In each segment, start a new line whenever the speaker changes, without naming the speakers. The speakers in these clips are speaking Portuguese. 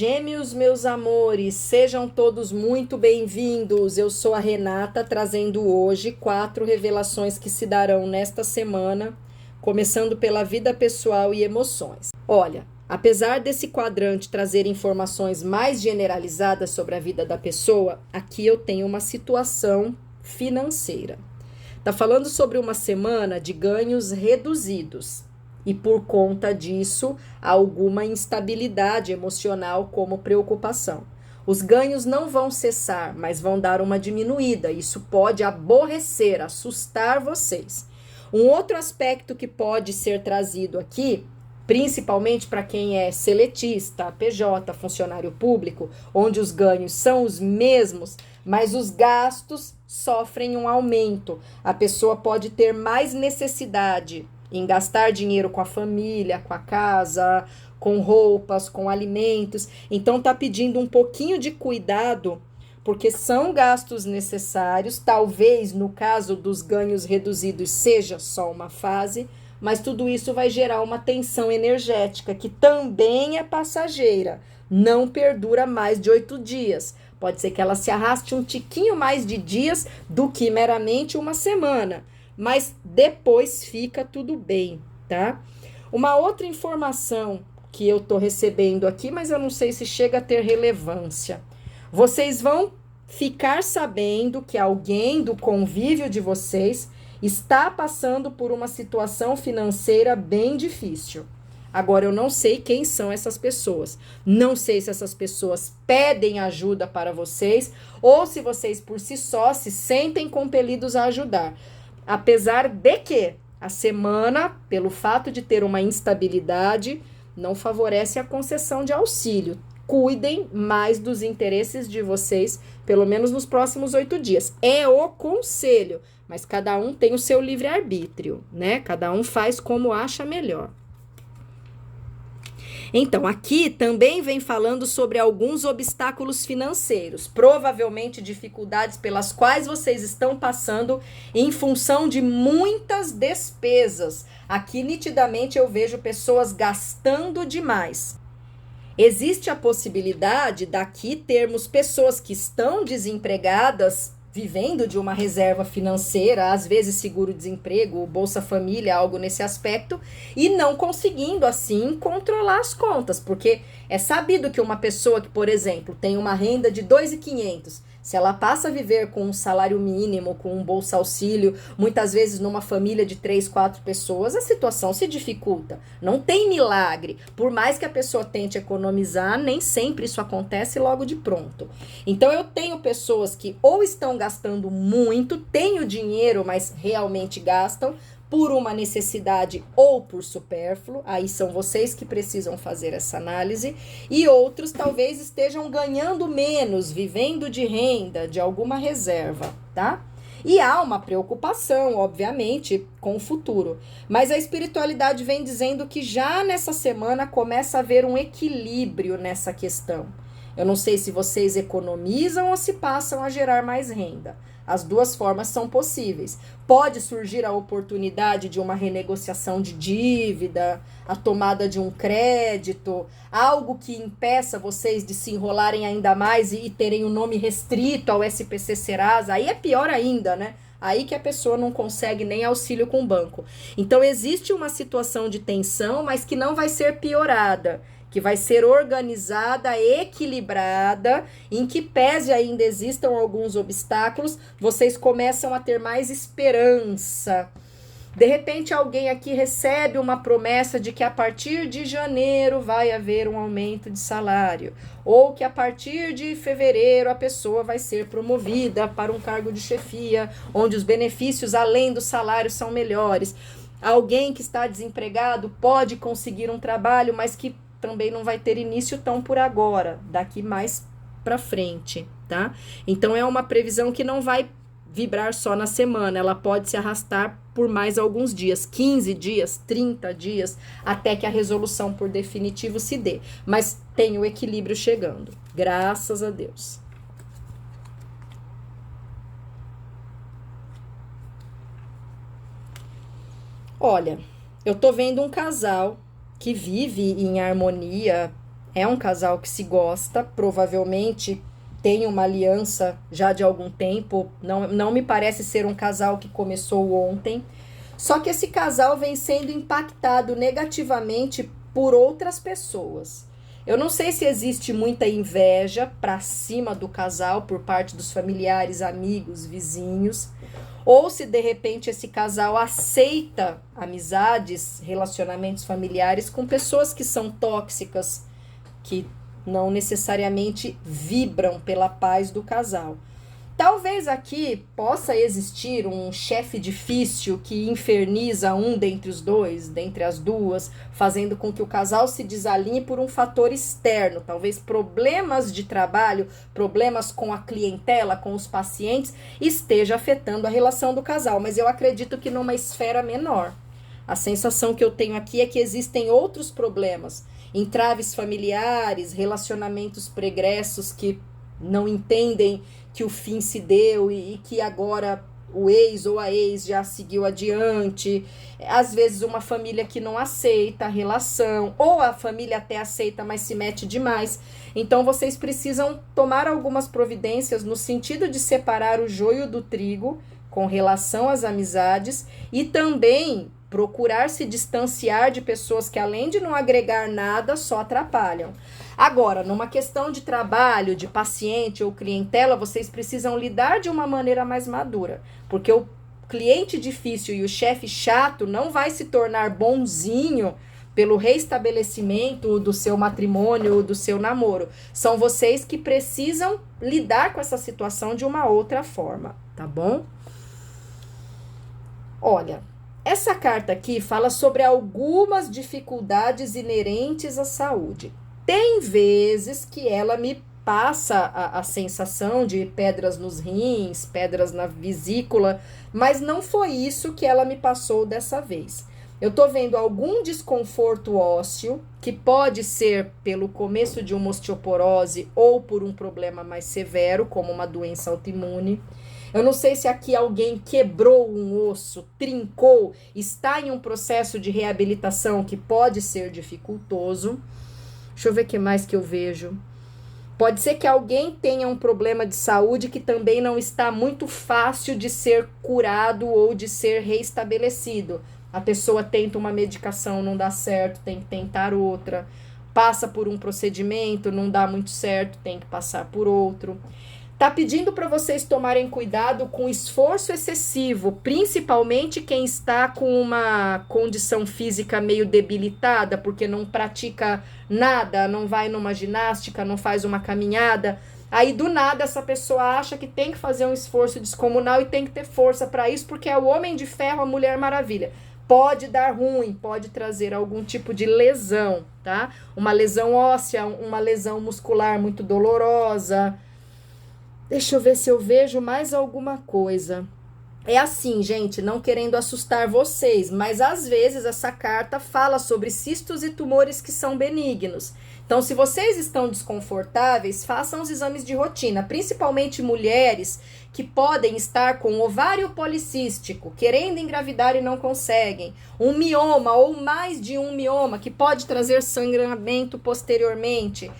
Gêmeos, meus amores, sejam todos muito bem-vindos. Eu sou a Renata, trazendo hoje 4 revelações que se darão nesta semana, começando pela vida pessoal e emoções. Olha, apesar desse quadrante trazer informações mais generalizadas sobre a vida da pessoa, aqui eu tenho uma situação financeira. Tá falando sobre uma semana de ganhos reduzidos. E por conta disso, alguma instabilidade emocional como preocupação. Os ganhos não vão cessar, mas vão dar uma diminuída. Isso pode aborrecer, assustar vocês. Um outro aspecto que pode ser trazido aqui, principalmente para quem é seletista, PJ, funcionário público, onde os ganhos são os mesmos, mas os gastos sofrem um aumento. A pessoa pode ter mais necessidade em gastar dinheiro com a família, com a casa, com roupas, com alimentos. Então tá pedindo um pouquinho de cuidado, porque são gastos necessários. Talvez no caso dos ganhos reduzidos seja só uma fase, mas tudo isso vai gerar uma tensão energética que também é passageira, não perdura mais de 8 dias. Pode ser que ela se arraste um tiquinho mais de dias do que meramente uma semana. Mas depois fica tudo bem, tá? Uma outra informação que eu tô recebendo aqui, mas eu não sei se chega a ter relevância. Vocês vão ficar sabendo que alguém do convívio de vocês está passando por uma situação financeira bem difícil. Agora, eu não sei quem são essas pessoas. Não sei se essas pessoas pedem ajuda para vocês ou se vocês por si só se sentem compelidos a ajudar. Apesar de que a semana, pelo fato de ter uma instabilidade, não favorece a concessão de auxílio. Cuidem mais dos interesses de vocês, pelo menos nos próximos 8 dias. É o conselho, mas cada um tem o seu livre-arbítrio, né? Cada um faz como acha melhor. Então, aqui também vem falando sobre alguns obstáculos financeiros, provavelmente dificuldades pelas quais vocês estão passando em função de muitas despesas. Aqui, nitidamente, eu vejo pessoas gastando demais. Existe a possibilidade daqui termos pessoas que estão desempregadas, vivendo de uma reserva financeira, às vezes seguro-desemprego, Bolsa Família, algo nesse aspecto, e não conseguindo, assim, controlar as contas, porque é sabido que uma pessoa que, por exemplo, tem uma renda de R$ 2.500, se ela passa a viver com um salário mínimo, com um Bolsa Auxílio, muitas vezes numa família de 3, 4 pessoas, a situação se dificulta. Não tem milagre. Por mais que a pessoa tente economizar, nem sempre isso acontece logo de pronto. Então, eu tenho pessoas que ou estão gastando muito, têm o dinheiro, mas realmente gastam, por uma necessidade ou por supérfluo, aí são vocês que precisam fazer essa análise, e outros talvez estejam ganhando menos, vivendo de renda, de alguma reserva, tá? E há uma preocupação, obviamente, com o futuro, mas a espiritualidade vem dizendo que já nessa semana começa a haver um equilíbrio nessa questão. Eu não sei se vocês economizam ou se passam a gerar mais renda. As duas formas são possíveis. Pode surgir a oportunidade de uma renegociação de dívida, a tomada de um crédito, algo que impeça vocês de se enrolarem ainda mais e terem o nome restrito ao SPC Serasa. Aí é pior ainda, né? Aí que a pessoa não consegue nem auxílio com o banco. Então, existe uma situação de tensão, mas que não vai ser piorada, que vai ser organizada, equilibrada, em que pese ainda existam alguns obstáculos, vocês começam a ter mais esperança. De repente, alguém aqui recebe uma promessa de que a partir de janeiro vai haver um aumento de salário, ou que a partir de fevereiro a pessoa vai ser promovida para um cargo de chefia, onde os benefícios além do salário são melhores. Alguém que está desempregado pode conseguir um trabalho, mas que também não vai ter início tão por agora, daqui mais para frente, tá? Então, é uma previsão que não vai vibrar só na semana, ela pode se arrastar por mais alguns dias, 15 dias, 30 dias, até que a resolução por definitivo se dê. Mas tem o equilíbrio chegando, graças a Deus. Olha, eu tô vendo um casal que vive em harmonia, É um casal que se gosta, provavelmente tem uma aliança já de algum tempo. Não me parece ser um casal que começou ontem. Só que esse casal vem sendo impactado negativamente por outras pessoas. Eu não sei se existe muita inveja para cima do casal por parte dos familiares, amigos, vizinhos, ou se de repente esse casal aceita amizades, relacionamentos familiares com pessoas que são tóxicas, que não necessariamente vibram pela paz do casal. Talvez aqui possa existir um chefe difícil que inferniza um dentre os dois, dentre as duas, fazendo com que o casal se desalinhe por um fator externo, talvez problemas de trabalho, problemas com a clientela, com os pacientes, esteja afetando a relação do casal, mas eu acredito que numa esfera menor. A sensação que eu tenho aqui é que existem outros problemas, entraves familiares, relacionamentos pregressos que não entendem que o fim se deu e que agora o ex ou a ex já seguiu adiante. Às vezes uma família que não aceita a relação, ou a família até aceita, mas se mete demais. Então vocês precisam tomar algumas providências no sentido de separar o joio do trigo com relação às amizades e também procurar se distanciar de pessoas que, além de não agregar nada, só atrapalham. Agora, numa questão de trabalho, de paciente ou clientela, vocês precisam lidar de uma maneira mais madura, porque o cliente difícil e o chefe chato não vai se tornar bonzinho pelo reestabelecimento do seu matrimônio ou do seu namoro. São vocês que precisam lidar com essa situação de uma outra forma, tá bom? Olha, essa carta aqui fala sobre algumas dificuldades inerentes à saúde. Tem vezes que ela me passa a sensação de pedras nos rins, pedras na vesícula, mas não foi isso que ela me passou dessa vez. Eu tô vendo algum desconforto ósseo, que pode ser pelo começo de uma osteoporose ou por um problema mais severo, como uma doença autoimune. Eu não sei se aqui alguém quebrou um osso, trincou, está em um processo de reabilitação que pode ser dificultoso. Deixa eu ver o que mais que eu vejo. Pode ser que alguém tenha um problema de saúde que também não está muito fácil de ser curado ou de ser reestabelecido. A pessoa tenta uma medicação, não dá certo, tem que tentar outra. Passa por um procedimento, não dá muito certo, tem que passar por outro. Tá pedindo para vocês tomarem cuidado com esforço excessivo, principalmente quem está com uma condição física meio debilitada, porque não pratica nada, não vai numa ginástica, não faz uma caminhada. Aí do nada essa pessoa acha que tem que fazer um esforço descomunal e tem que ter força para isso, porque é o homem de ferro, a Mulher Maravilha. Pode dar ruim, pode trazer algum tipo de lesão, tá? Uma lesão óssea, uma lesão muscular muito dolorosa. Deixa eu ver se eu vejo mais alguma coisa. É assim, gente, não querendo assustar vocês, mas às vezes essa carta fala sobre cistos e tumores que são benignos. Então, se vocês estão desconfortáveis, façam os exames de rotina, principalmente mulheres que podem estar com ovário policístico, querendo engravidar e não conseguem, um mioma ou mais de um mioma que pode trazer sangramento posteriormente.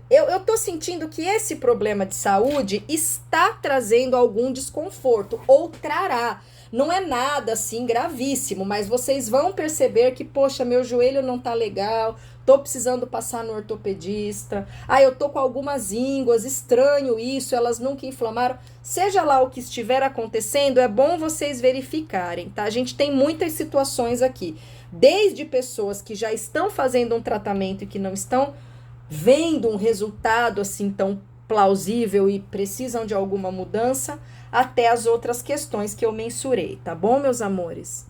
Eu tô sentindo que esse problema de saúde está trazendo algum desconforto, ou trará. Não é nada assim gravíssimo, mas vocês vão perceber que, poxa, meu joelho não tá legal, tô precisando passar no ortopedista, eu tô com algumas ínguas, estranho isso, elas nunca inflamaram. Seja lá o que estiver acontecendo, é bom vocês verificarem, tá? A gente tem muitas situações aqui, desde pessoas que já estão fazendo um tratamento e que não estão vendo um resultado assim tão plausível e precisam de alguma mudança, até as outras questões que eu mensurei, tá bom, meus amores?